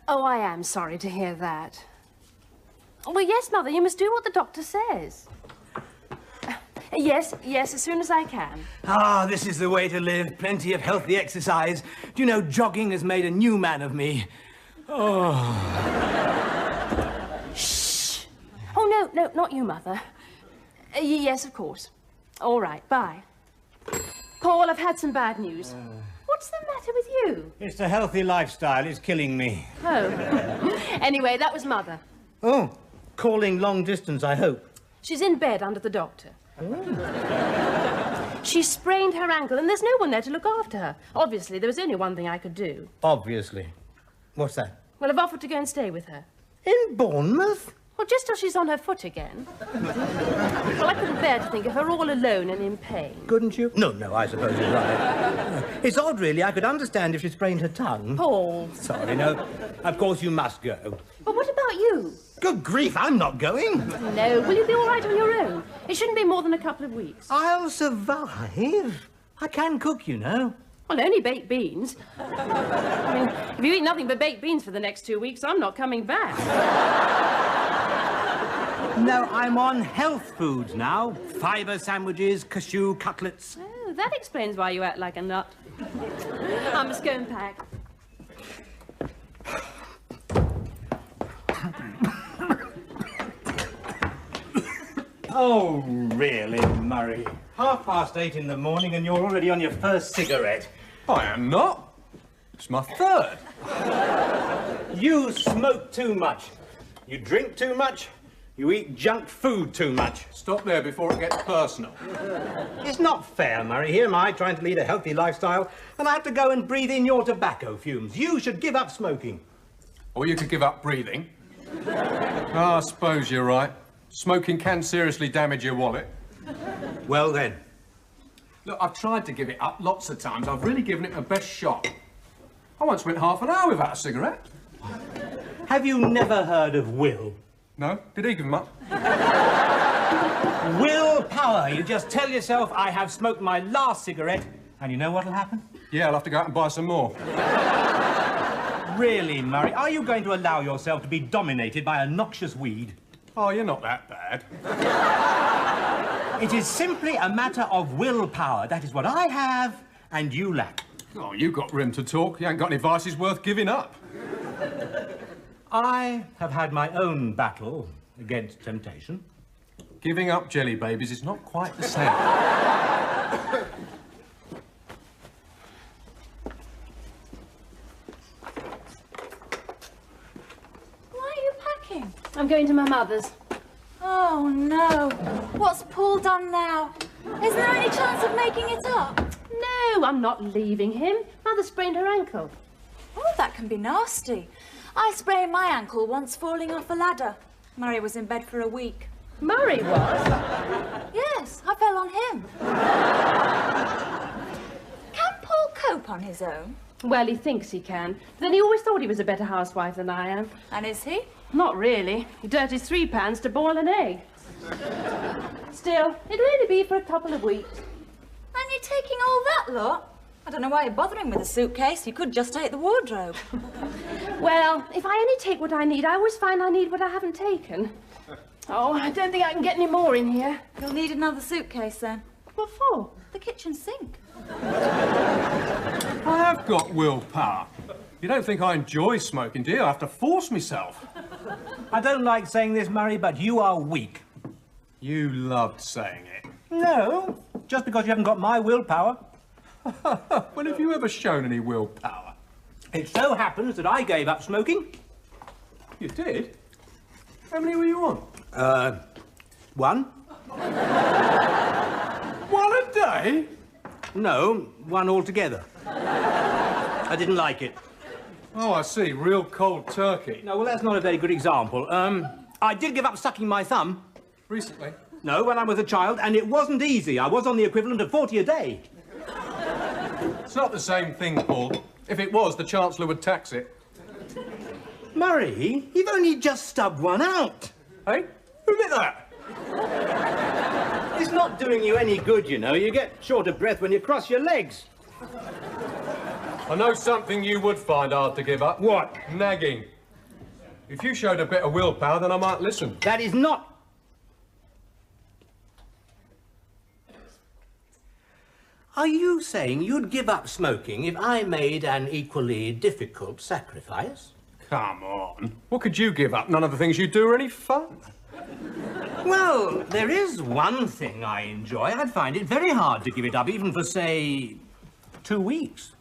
Oh, I am sorry to hear that. Well, yes, Mother, you must do what the doctor says. Yes, as soon as I can. Ah, this is the way to live. Plenty of healthy exercise. Do you know, jogging has made a new man of me. Oh. Shh. Oh, no, not you, Mother. Yes, of course. All right, bye. Paul, I've had some bad news. What's the matter with you? It's the healthy lifestyle. It's killing me. Oh. Anyway, that was Mother. Oh, calling long distance, I hope. She's in bed under the doctor. She sprained her ankle and there's no one there to look after her. Obviously, there was only one thing I could do. Obviously. What's that? Well, I've offered to go and stay with her. In Bournemouth? Well, just till she's on her foot again. Well, I couldn't bear to think of her all alone and in pain. Couldn't you? No, I suppose you're right. It's odd, really. I could understand if she sprained her tongue. Paul. Sorry, no. Of course you must go. But what about you? Good grief, I'm not going. No, will you be all right on your own? It shouldn't be more than a couple of weeks. I'll survive. I can cook, you know. Well, only baked beans. I mean, if you eat nothing but baked beans for the next 2 weeks, I'm not coming back. No, I'm on health foods now. Fibre sandwiches, cashew cutlets. Oh, that explains why you act like a nut. I must go and pack. Oh, really, Murray? 8:30 in the morning and you're already on your first cigarette. I am not. It's my third. You smoke too much. You drink too much. You eat junk food too much. Stop there before it gets personal. It's not fair, Murray. Here am I trying to lead a healthy lifestyle and I have to go and breathe in your tobacco fumes. You should give up smoking. Or you could give up breathing. I suppose you're right. Smoking can seriously damage your wallet. Well, then. Look, I've tried to give it up lots of times. I've really given it my best shot. I once went half an hour without a cigarette. Have you never heard of Will? No? Did he give them up? Willpower. You just tell yourself, I have smoked my last cigarette, and you know what'll happen? Yeah, I'll have to go out and buy some more. Really, Murray, are you going to allow yourself to be dominated by a noxious weed? Oh, you're not that bad. It is simply a matter of willpower. That is what I have, and you lack. Oh, you got room to talk. You ain't got any vices worth giving up. I have had my own battle against temptation. Giving up jelly babies is not quite the same. I'm going to my mother's. Oh, no. What's Paul done now? Is there any chance of making it up? No, I'm not leaving him. Mother sprained her ankle. Oh, that can be nasty. I sprained my ankle once falling off a ladder. Murray was in bed for a week. Murray was? Yes, I fell on him. Can Paul cope on his own? Well, he thinks he can. But then he always thought he was a better housewife than I am. And is he? Not really. He dirties 3 pans to boil an egg. Still, it'll only be for a couple of weeks. And you're taking all that lot? I don't know why you're bothering with a suitcase. You could just take the wardrobe. Well, if I only take what I need, I always find I need what I haven't taken. Oh, I don't think I can get any more in here. You'll need another suitcase, then. What for? The kitchen sink. I have got willpower. You don't think I enjoy smoking, do you? I have to force myself. I don't like saying this, Murray, but you are weak. You loved saying it. No, just because you haven't got my willpower. When have you ever shown any willpower? It so happens that I gave up smoking. You did? How many were you on? 1. 1 a day? No, 1 altogether. I didn't like it. Oh, I see. Real cold turkey. No, well, that's not a very good example. I did give up sucking my thumb. Recently? No, when I was a child, and it wasn't easy. I was on the equivalent of 40 a day. It's not the same thing, Paul. If it was, the Chancellor would tax it. Murray, you've only just stubbed one out. Hey? Who did that? It's not doing you any good, you know. You get short of breath when you cross your legs. I know something you would find hard to give up. What? Nagging. If you showed a bit of willpower, then I might listen. That is not... Are you saying you'd give up smoking if I made an equally difficult sacrifice? Come on. What could you give up? None of the things you do are any fun. Well, there is one thing I enjoy. I'd find it very hard to give it up, even for, say, 2 weeks.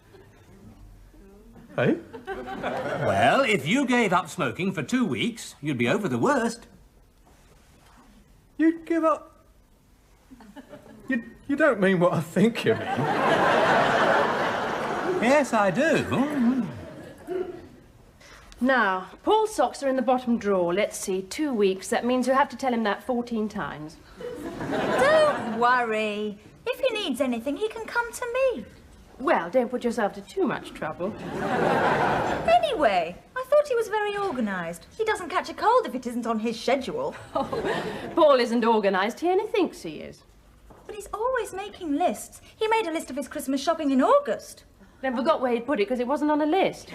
Hey? Well, if you gave up smoking for 2 weeks, you'd be over the worst. You'd give up... You don't mean what I think you mean. Yes, I do. Now, Paul's socks are in the bottom drawer. Let's see, 2 weeks. That means you have to tell him that 14 times. Don't worry. If he needs anything, he can come to me. Well, don't put yourself to too much trouble. Anyway, I thought he was very organised. He doesn't catch a cold if it isn't on his schedule. Oh, Paul isn't organised. He only thinks he is. But he's always making lists. He made a list of his Christmas shopping in August. Then forgot where he'd put it because it wasn't on a list.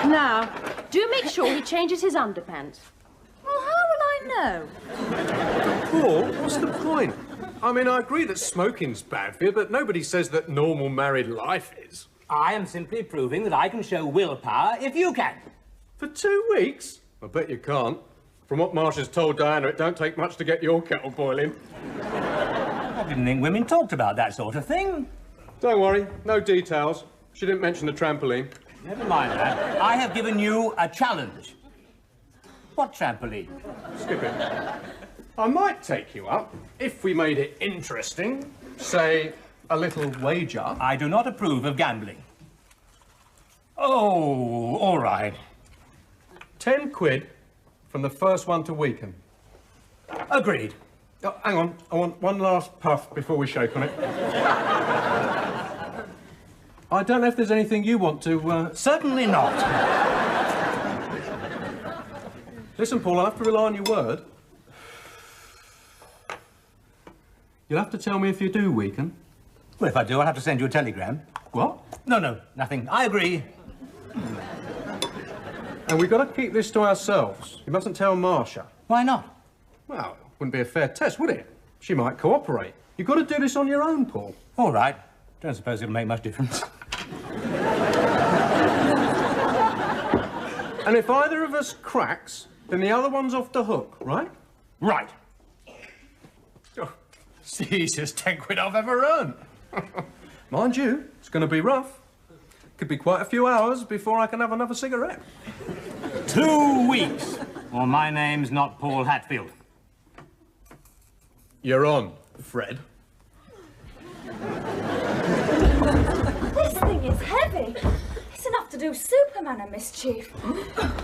Now, do make sure he changes his underpants. Well, how will I know? Paul, what's the point? I mean, I agree that smoking's bad for you, but nobody says that normal married life is. I am simply proving that I can show willpower if you can. For 2 weeks? I bet you can't. From what Marcia's told Diana, it don't take much to get your kettle boiling. I didn't think women talked about that sort of thing. Don't worry, no details. She didn't mention the trampoline. Never mind that. I have given you a challenge. What trampoline? Skip it. I might take you up if we made it interesting. Say, a little wager. I do not approve of gambling. Oh, all right. 10 quid from the first one to weaken. Agreed. Oh, hang on, I want one last puff before we shake on it. I don't know if there's anything you want to... Certainly not. Listen, Paul, I'll have to rely on your word. You'll have to tell me if you do weaken. Well, if I do, I'll have to send you a telegram. What? No, nothing. I agree. And we've got to keep this to ourselves. You mustn't tell Marcia. Why not? Well, it wouldn't be a fair test, would it? She might cooperate. You've got to do this on your own, Paul. All right. Don't suppose it'll make much difference. And if either of us cracks, then the other one's off the hook, right? Right. Oh, it's the easiest 10 quid I've ever earned. Mind you, it's going to be rough. Could be quite a few hours before I can have another cigarette. 2 weeks, or my name's not Paul Hatfield. You're on, Fred. This thing is heavy. It's enough to do Superman a mischief.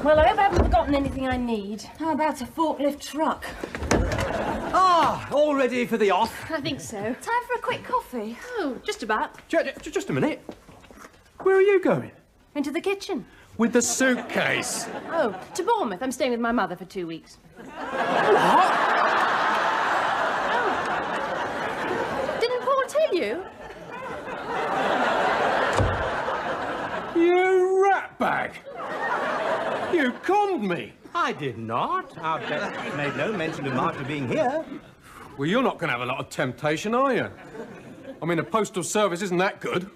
Well, I hope I haven't forgotten anything I need. How about a forklift truck? Ah, all ready for the off? I think so. Time for a quick coffee. Oh, just about. Just a minute. Where are you going? Into the kitchen. With the suitcase. Oh, to Bournemouth. I'm staying with my mother for 2 weeks. What? Oh. Didn't Paul tell you? You ratbag! You conned me! I did not. I made no mention of Marcia being here. Well, you're not going to have a lot of temptation, are you? I mean, the postal service isn't that good.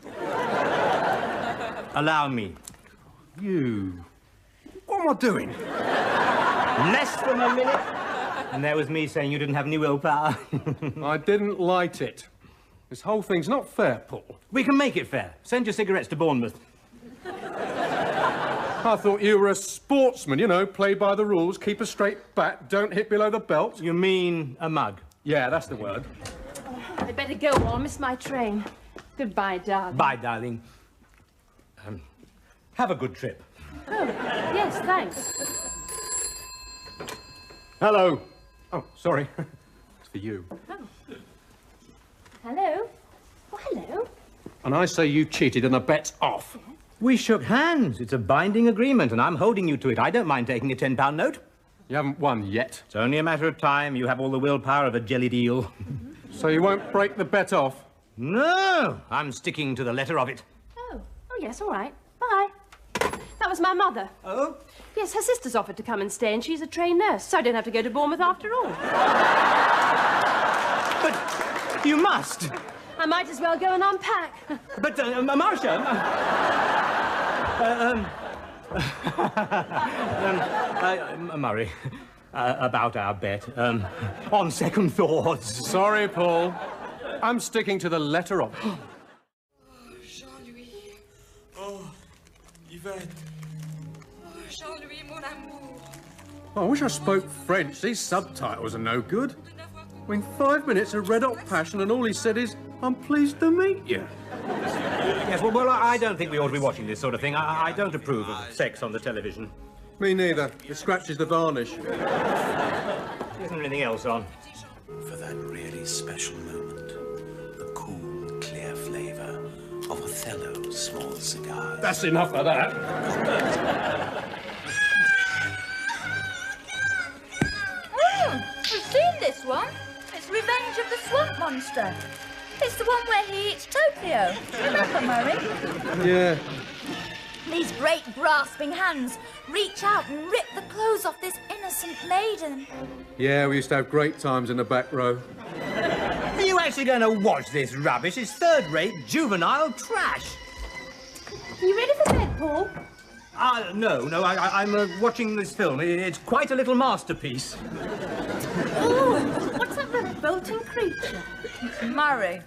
Allow me. You... What am I doing? Less than a minute, and there was me saying you didn't have any willpower. I didn't light it. This whole thing's not fair, Paul. We can make it fair. Send your cigarettes to Bournemouth. I thought you were a sportsman, you know, play by the rules, keep a straight back, don't hit below the belt. You mean a mug? Yeah, that's the word. I'd better go or I'll miss my train. Goodbye, darling. Bye, darling. Have a good trip. Oh, yes, thanks. Hello. Oh, sorry. It's for you. Oh. Hello? Oh, hello. And I say you cheated and the bet's off. We shook hands. It's a binding agreement, and I'm holding you to it. I don't mind taking a £10 note. You haven't won yet. It's only a matter of time. You have all the willpower of a jellied eel. So you won't break the bet off? No, I'm sticking to the letter of it. Oh, yes, all right. Bye. That was my mother. Oh? Yes, her sister's offered to come and stay, and she's a trained nurse, so I don't have to go to Bournemouth after all. But you must. I might as well go and unpack. But, Marcia... Murray, about our bet. On second thoughts... Sorry, Paul. I'm sticking to the letter of it. Jean-Louis. Oh, Yvette. Oh, Jean-Louis, mon amour. I wish I spoke French. These subtitles are no good. I mean, 5 minutes of red-hot passion and all he said is, I'm pleased to meet you. Yes, well, I don't think we ought to be watching this sort of thing. I don't approve of sex on the television. Me neither. It scratches the varnish. Isn't there anything else on? For that really special moment, the cool, clear flavour of Othello's small cigar. That's enough of that. I've seen this one. It's Revenge of the Swamp Monster. It's the one where he eats Tokyo. Remember, Murray? Yeah. These great grasping hands reach out and rip the clothes off this innocent maiden. Yeah, we used to have great times in the back row. Are you actually going to watch this rubbish? It's third-rate, juvenile trash. Are you ready for bed, Paul? No, I'm watching this film. It's quite a little masterpiece. Oh, what's that revolting creature? Murray.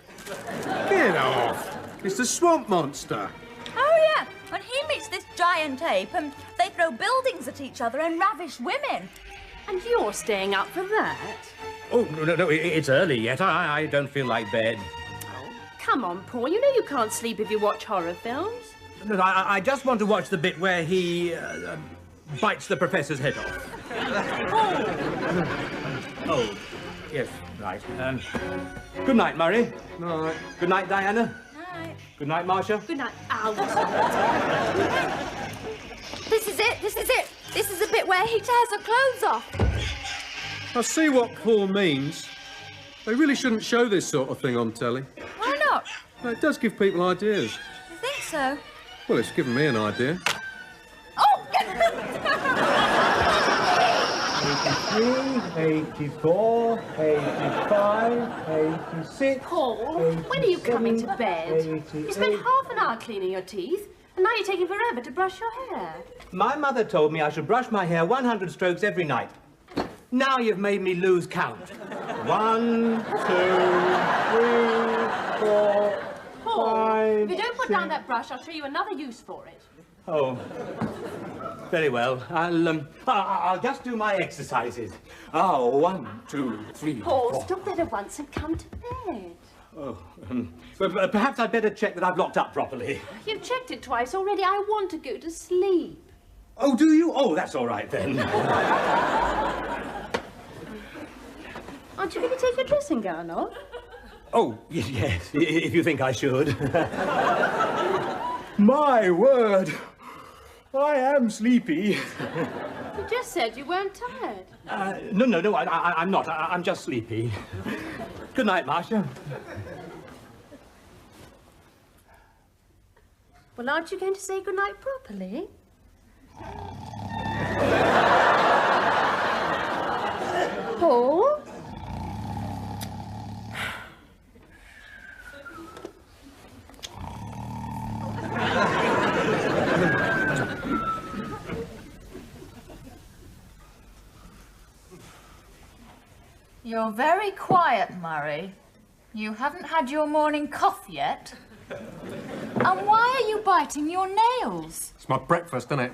Get off. It's the swamp monster. Oh, yeah. When he meets this giant ape and they throw buildings at each other and ravish women. And you're staying up for that? Oh, no, it's early yet. I don't feel like bed. Come on, Paul. You know you can't sleep if you watch horror films. No, I just want to watch the bit where he bites the professor's head off. Oh, yes, right. Good night, Murray. Night. Good night, Diana. Night. Good night, Marcia. Good night, Al. This is it. This is it. This is the bit where he tears her clothes off. I see what Paul means. They really shouldn't show this sort of thing on telly. Why not? It does give people ideas. You think so? Well, it's given me an idea. Oh! 83, 84, 85, 86... Paul, when are you coming to bed? You spent half an hour cleaning your teeth, and now you're taking forever to brush your hair. My mother told me I should brush my hair 100 strokes every night. Now you've made me lose count. 1, 2, 3, 4, Paul, 5, if you don't put down that brush, I'll show you another use for it. Oh, very well. I'll just do my exercises. Oh, 1, 2, 3, Paul, 4. stop that at once and come to bed. Oh, but perhaps I'd better check that I've locked up properly. You've checked it twice already. I want to go to sleep. Oh, do you? Oh, that's all right then. Aren't you going to take your dressing gown off? Oh, yes, if you think I should. My word, I am sleepy. You just said you weren't tired. No, I'm not. I'm just sleepy. Good night, Marcia. Well, aren't you going to say goodnight properly? Paul? You're very quiet, Murray. You haven't had your morning coffee yet. And why are you biting your nails? It's my breakfast, isn't it?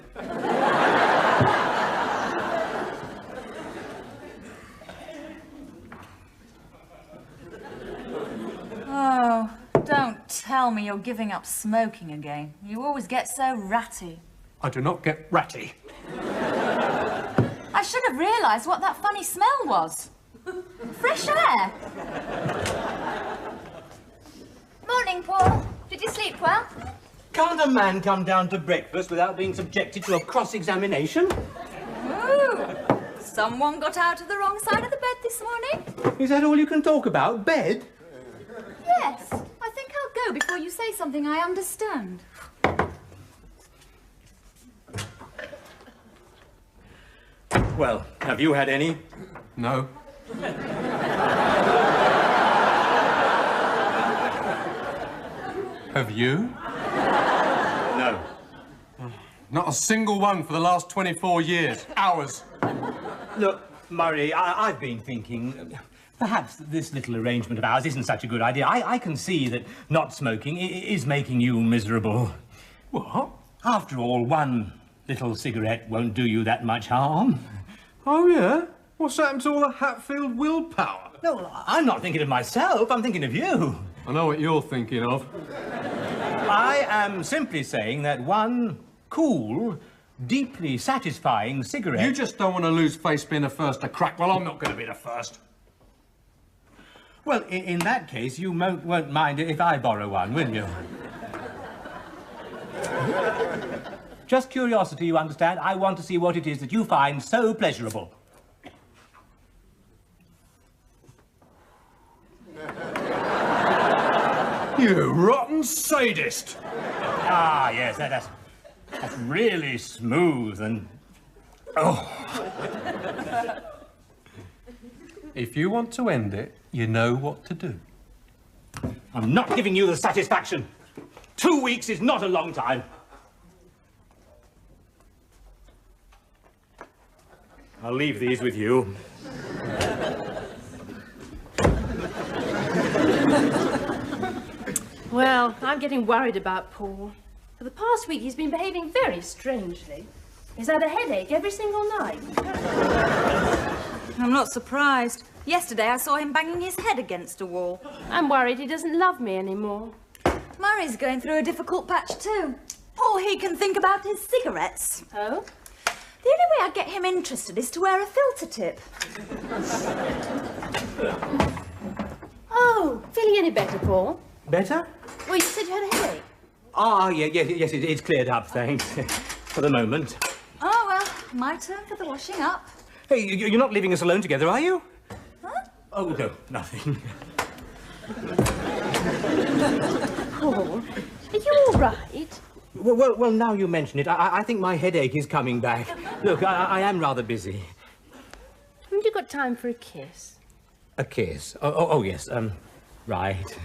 Oh, don't tell me you're giving up smoking again. You always get so ratty. I do not get ratty. I should have realised what that funny smell was. Fresh air. Morning, Paul. Did you sleep well? Can't a man come down to breakfast without being subjected to a cross-examination? Ooh. Someone got out of the wrong side of the bed this morning. Is that all you can talk about? Bed? Yes. I think I'll go before you say something I understand. Well, have you had any? No. Have you? No. Not a single one for the last 24 years. Hours. Look, Murray, I've been thinking... Perhaps this little arrangement of ours isn't such a good idea. I can see that not smoking is making you miserable. What? After all, one little cigarette won't do you that much harm. Oh, yeah? What's happened to all the Hatfield willpower? No, I'm not thinking of myself. I'm thinking of you. I know what you're thinking of. I am simply saying that one cool, deeply satisfying cigarette... You just don't want to lose face being the first to crack. Well, I'm not going to be the first. Well, in that case, you won't mind if I borrow one, will you? Just curiosity, you understand? I want to see what it is that you find so pleasurable. You rotten sadist! Ah, yes, that's really smooth and... Oh. If you want to end it, you know what to do. I'm not giving you the satisfaction. 2 weeks is not a long time. I'll leave these with you. Well, I'm getting worried about Paul. For the past week, he's been behaving very strangely. He's had a headache every single night. I'm not surprised. Yesterday I saw him banging his head against a wall. I'm worried he doesn't love me anymore. Murray's going through a difficult patch too. All he can think about is cigarettes. Oh? The only way I'd get him interested is to wear a filter tip. Oh, feeling any better, Paul? Better? Well, you said you had a headache. Ah, yes, it's cleared up, thanks. For the moment. Oh, well, my turn for the washing up. Hey, you're not leaving us alone together, are you? Huh? Oh, no, nothing. Paul, are you all right? Well, now you mention it, I think my headache is coming back. Look, I am rather busy. Haven't you got time for a kiss? A kiss? Oh yes, right.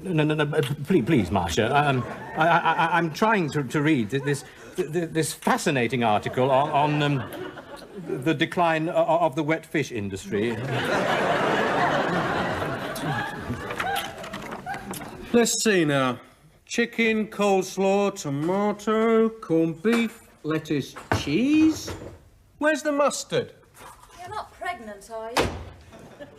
No, please, Marcia. I'm trying to read this fascinating article on the decline of the wet fish industry. Let's see now. Chicken, coleslaw, tomato, corned beef, lettuce, cheese. Where's the mustard? You're not pregnant, are you?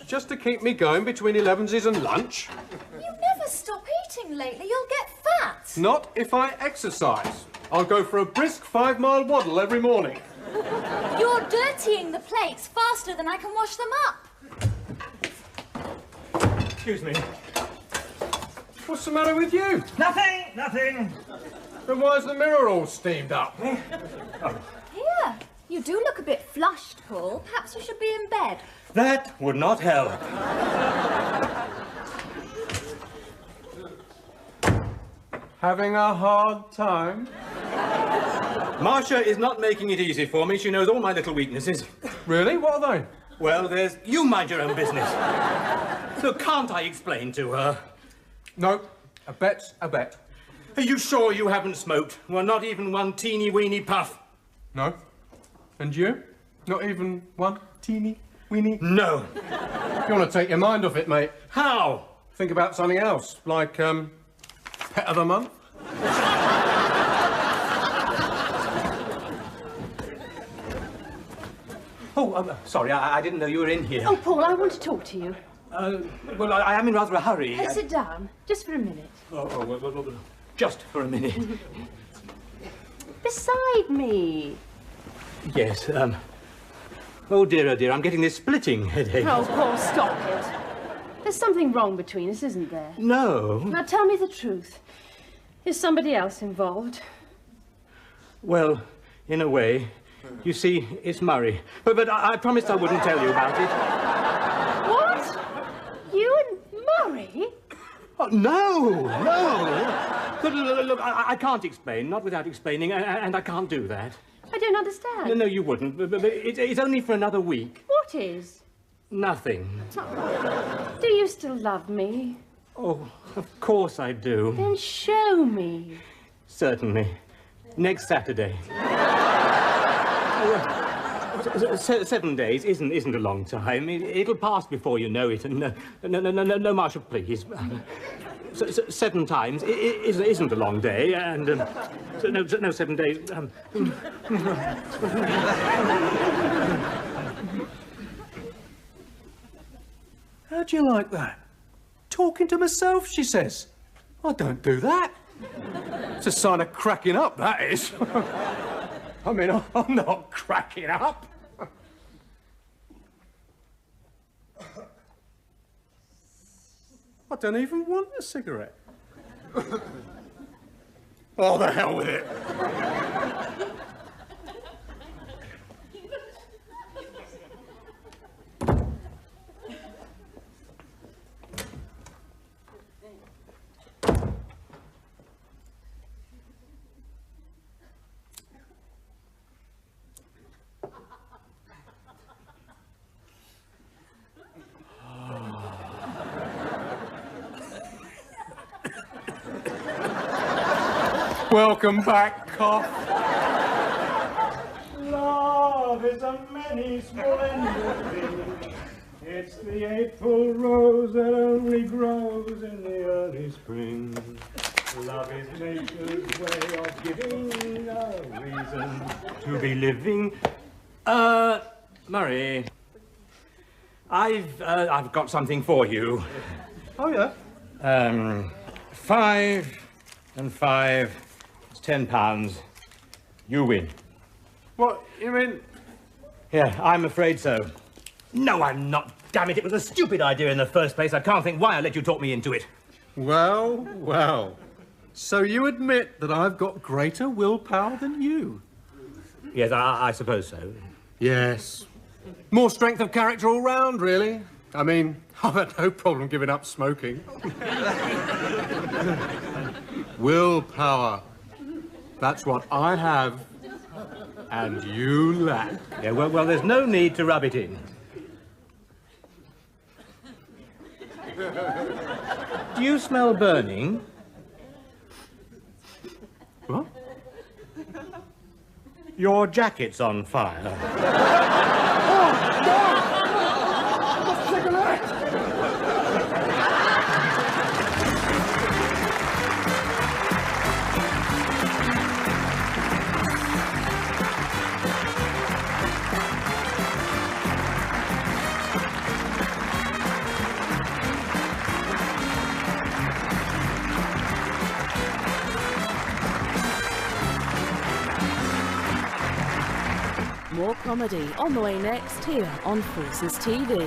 Just to keep me going between 11s and lunch. You never stop eating lately. You'll get fat. Not if I exercise. I'll go for a brisk 5-mile waddle every morning. You're dirtying the plates faster than I can wash them up. Excuse me. What's the matter with you? Nothing. Then why's the mirror all steamed up? Here, you do look a bit flushed, Paul. Perhaps you should be in bed. That would not help. Having a hard time? Marcia is not making it easy for me. She knows all my little weaknesses. Really? What are they? Well, there's... You mind your own business. Look, can't I explain to her? No. A bet's a bet. Are you sure you haven't smoked? Well, not even one teeny-weeny puff? No. And you? Not even one teeny-weeny? No. You want to take your mind off it, mate? How? Think about something else, like, pet of the month? Oh, sorry, I didn't know you were in here. Oh, Paul, I want to talk to you. Well, I am in rather a hurry. Sit down, just for a minute. Well, just for a minute. Beside me. Yes, oh, dear, I'm getting this splitting headache. Oh, Paul, stop it. There's something wrong between us, isn't there? No. Now, tell me the truth. Is somebody else involved? Well, in a way. You see, it's Murray. But I promised I wouldn't tell you about it. What? You and Murray? Oh, no. Look, I can't explain, not without explaining, and I can't do that. I don't understand. No, you wouldn't. But it's only for another week. What is? Nothing. Do you still love me? Oh, of course I do. Then show me. Certainly. Next Saturday. 7 days isn't a long time. It'll pass before you know it. And no, Marshal, please. 7 times isn't a long day, and no 7 days. How'd you like that? Talking to myself, she says. I don't do that. It's a sign of cracking up, that is. I mean, I'm not cracking up. I don't even want a cigarette. Oh, the hell with it. Welcome back, Cough. Love is a many splendid thing. It's the April rose that only grows in the early spring. Love is nature's way of giving a reason to be living. Murray, I've got something for you. Oh, yeah? 5 and 5. £10. You win. What, you mean? Yeah, I'm afraid so. No, I'm not. Damn it, it was a stupid idea in the first place. I can't think why I let you talk me into it. Well, well. So you admit that I've got greater willpower than you? Yes, I suppose so. Yes. More strength of character all round, really. I mean, I've had no problem giving up smoking. Willpower. That's what I have, and you lack. Yeah, well, there's no need to rub it in. Do you smell burning? What? Your jacket's on fire. More comedy on the way next here on Forces TV.